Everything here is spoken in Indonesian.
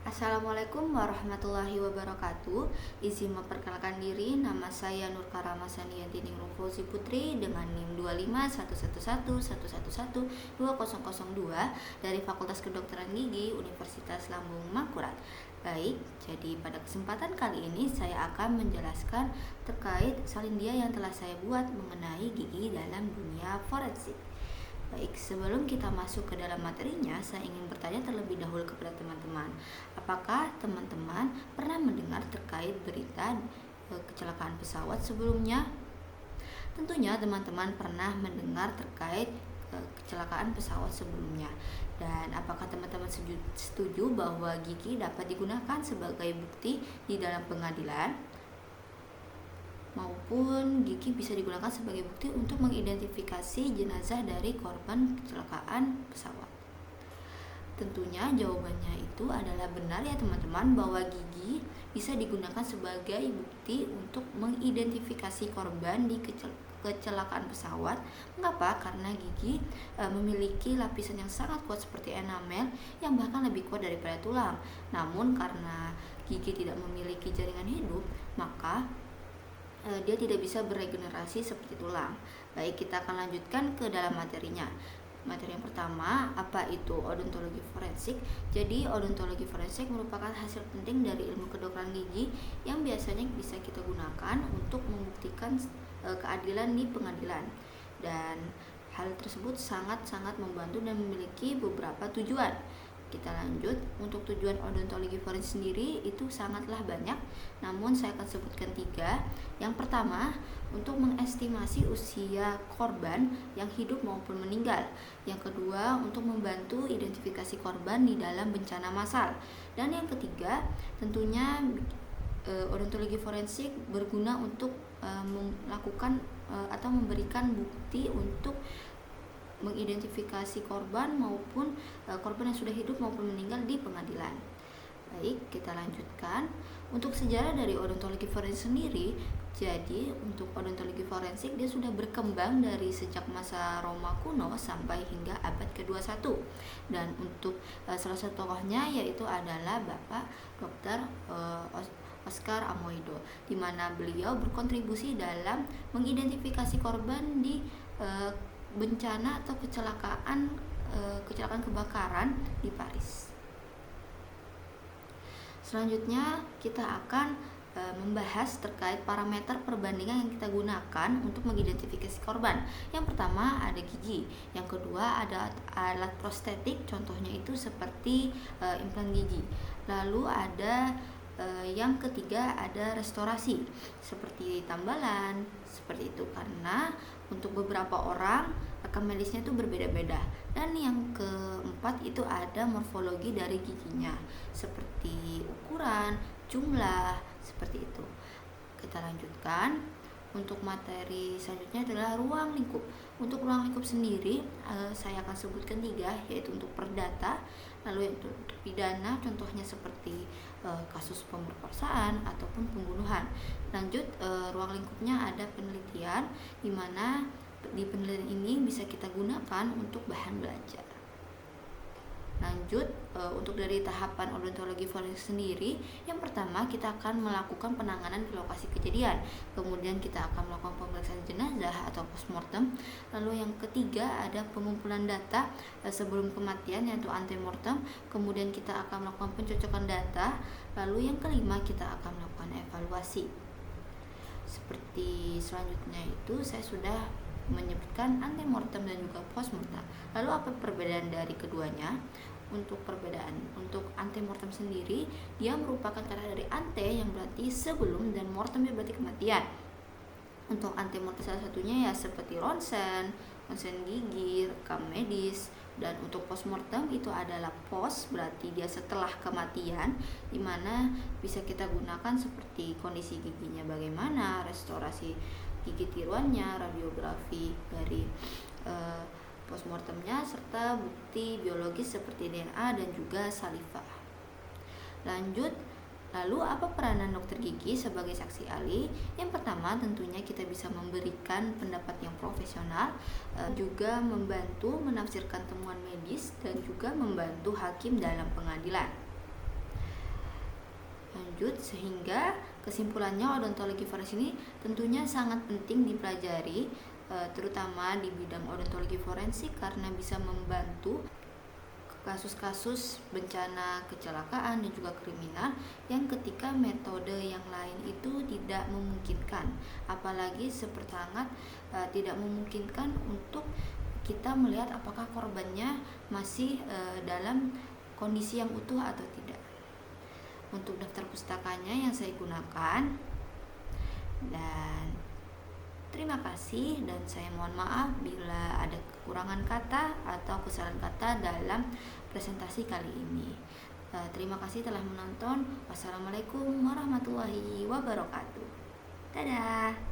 Assalamualaikum warahmatullahi wabarakatuh. Izin memperkenalkan diri, nama saya Nur Karama Saniyanti Ningrum Fauzi Putri dengan NIM 25111112002 dari Fakultas Kedokteran Gigi Universitas Lambung Mangkurat. Baik, jadi pada kesempatan kali ini saya akan menjelaskan terkait salindia yang telah saya buat mengenai gigi dalam dunia forensik. Baik, sebelum kita masuk ke dalam materinya, saya ingin bertanya terlebih dahulu kepada teman-teman. Apakah teman-teman pernah mendengar terkait berita kecelakaan pesawat sebelumnya? Tentunya teman-teman pernah mendengar terkait kecelakaan pesawat sebelumnya. Dan apakah teman-teman setuju bahwa gigi dapat digunakan sebagai bukti di dalam pengadilan? Maupun gigi bisa digunakan sebagai bukti untuk mengidentifikasi jenazah dari korban kecelakaan pesawat. Tentunya jawabannya itu adalah benar ya teman-teman, bahwa gigi bisa digunakan sebagai bukti untuk mengidentifikasi korban di kecelakaan pesawat. Mengapa? Karena gigi memiliki lapisan yang sangat kuat seperti enamel yang bahkan lebih kuat daripada tulang. Namun karena gigi tidak memiliki jaringan hidup, maka dia tidak bisa beregenerasi seperti tulang. Baik, kita akan lanjutkan ke dalam materinya. Materi yang pertama, apa itu odontologi forensik? Jadi, odontologi forensik merupakan hasil penting dari ilmu kedokteran gigi yang biasanya bisa kita gunakan untuk membuktikan keadilan di pengadilan. Dan hal tersebut sangat-sangat membantu dan memiliki beberapa tujuan. Kita lanjut, untuk tujuan odontologi forensik sendiri itu sangatlah banyak, namun saya akan sebutkan 3. Yang pertama, untuk mengestimasi usia korban yang hidup maupun meninggal. Yang kedua, untuk membantu identifikasi korban di dalam bencana massal. Dan yang ketiga, tentunya odontologi forensik berguna untuk melakukan atau memberikan bukti untuk mengidentifikasi korban maupun korban yang sudah hidup maupun meninggal di pengadilan. Baik, kita lanjutkan. Untuk sejarah dari odontologi forensik sendiri, jadi untuk odontologi forensik dia sudah berkembang dari sejak masa Roma kuno sampai hingga abad ke-21. Dan untuk salah satu tokohnya yaitu adalah Bapak Dr. Oscar Amoedo, di mana beliau berkontribusi dalam mengidentifikasi korban di bencana atau kecelakaan kebakaran di Paris. Selanjutnya kita akan membahas terkait parameter perbandingan yang kita gunakan untuk mengidentifikasi korban. Yang pertama ada gigi, yang kedua ada alat prostetik, contohnya itu seperti implan gigi. Lalu ada yang ketiga ada restorasi seperti tambalan, seperti itu. Karena untuk beberapa orang rekam medisnya itu berbeda-beda. Dan yang keempat itu ada morfologi dari giginya, seperti ukuran, jumlah, seperti itu. Kita lanjutkan. Untuk materi selanjutnya adalah ruang lingkup. Untuk ruang lingkup sendiri saya akan sebutkan 3, yaitu untuk perdata, lalu untuk pidana, contohnya seperti kasus pemerkosaan ataupun pembunuhan. Lanjut, ruang lingkupnya ada penelitian, di mana di penelitian ini bisa kita gunakan untuk bahan belajar. Lanjut, untuk dari tahapan odontologi forensik sendiri, yang pertama kita akan melakukan penanganan di lokasi kejadian, kemudian kita akan melakukan pemeriksaan jenazah atau postmortem. Lalu yang ketiga ada pengumpulan data sebelum kematian, yaitu antemortem, kemudian kita akan melakukan pencocokan data. Lalu yang kelima kita akan melakukan evaluasi. Seperti selanjutnya itu saya sudah menyebutkan antemortem dan juga postmortem. Lalu apa perbedaan dari keduanya? Untuk antemortem sendiri, dia merupakan kata dari ante yang berarti sebelum dan mortem yang berarti kematian. Untuk antemortem salah satunya ya seperti ronsen gigi, rekam medis. Dan untuk postmortem itu adalah post, berarti dia setelah kematian, dimana bisa kita gunakan seperti kondisi giginya bagaimana, restorasi gigi tiruannya, radiografi dari postmortemnya, serta bukti biologis seperti DNA dan juga saliva. Lanjut, lalu apa peranan dokter gigi sebagai saksi ahli? Yang pertama tentunya kita bisa memberikan pendapat yang profesional, juga membantu menafsirkan temuan medis dan juga membantu hakim dalam pengadilan. Lanjut, sehingga kesimpulannya odontologi forensik ini tentunya sangat penting dipelajari, terutama di bidang odontologi forensik karena bisa membantu kasus-kasus bencana kecelakaan dan juga kriminal yang ketika metode yang lain itu tidak memungkinkan, apalagi sepersangat tidak memungkinkan untuk kita melihat apakah korbannya masih dalam kondisi yang utuh atau tidak. Untuk daftar pustakanya yang saya gunakan, dan terima kasih, dan saya mohon maaf bila ada kekurangan kata atau kesalahan kata dalam presentasi kali ini. Terima kasih telah menonton. Wassalamualaikum warahmatullahi wabarakatuh. Dadah.